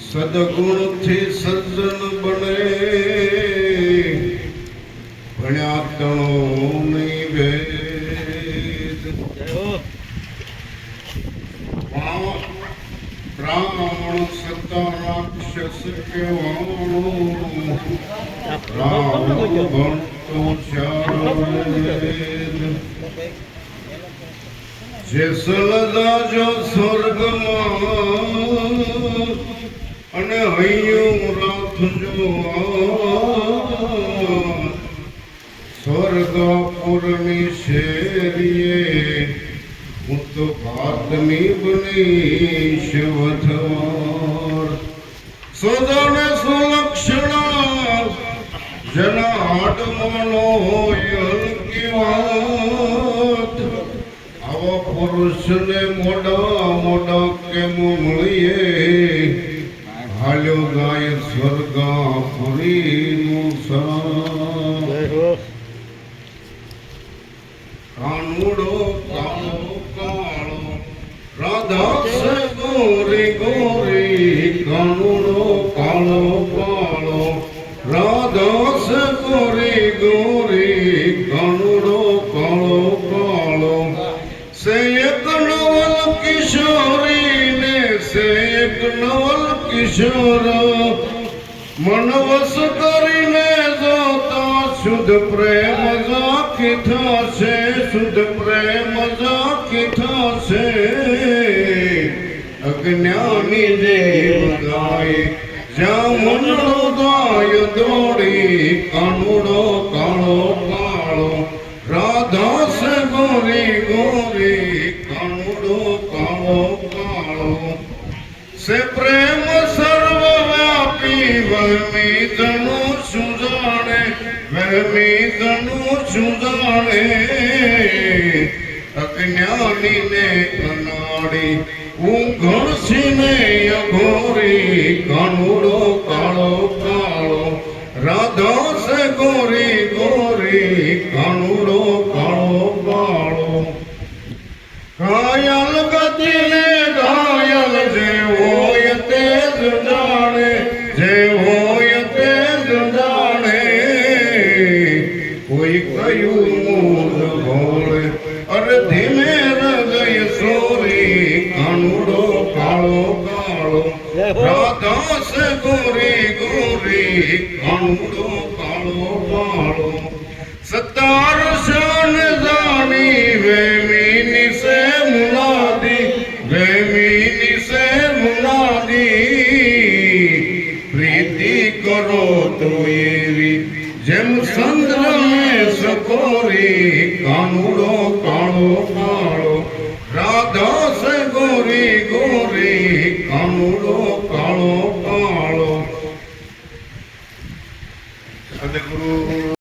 સદગુણ થી સજ્જન બને ભણ્યા તણો નહીં વેદ બ્રાહ્મણ સતા રાક્ષસ કેવાણો રાવણ ભણતો ચાર વેદ જે સલદાજો સ્વર્ગમાં અને હૈયું રાખજો સ્વર્ગપુરની શેરીએ હું તો ભાતની બનીશ વથવાર સદાને સુલક્ષણા જેના હાડમાનો હોય હલકી વાત આવા પુરુષને મોડા મોડા કેમ મળીએ હાલ્યો ગાય સ્વર્ગાપુરીનું સા કાનુડો કાળો કાળો રાધા ગોરી ગોરી કાનુડો કાળો કાળો રાધા ગોરી ગોરી કાનુડો કાળો કાળો સે એક નવલ કિશોરી ને સે એક નવલ કિશોર મનવસ કરીને જોતા શુદ્ધ પ્રેમ ઝાંખી થશે શુદ્ધ પ્રેમ ઝાંખી થશે અજ્ઞાની દેવ ગાય જ્યાં મનડો ગાય દોડી કાનુડો કાળો કાળો રાધા સે ગોરી ગોરી કાનુડો કાળો કાળો સે પ્રેમ સર્વવ્યાપી વહમી ધનુષ જાણે વહમી ધનુષ જાણે અજ્ઞાની ને અનાડી ઊંઘણસીને અઘોરી કાનુડો કાળો કાળો રાધા સે ગોરી ગોરી કાનુડો કાળો કાળો ઘાયલ ગતિને ઘાયલ જે હોય તે જ જાણે જે હોય તે જ જાણે કોઈ કયું મૂળ ભોળે અરે ધીમે હૃદય સોરી કાનુડો કાળો કાળો રાધા સે ગોરી ગોરી કાનુડો કાળો કાળો સતાર શાન જાણી વેમીની સે મુલાદી વેમીની સે મુલાદી પ્રીતિ કરો તો એવી જેમ ચંદ્ર મે સકોરી કાનુડો કાળો કાળો રાધા સે ગોરી ગોરી કાનુડો કાળો કાળો સદગુરુ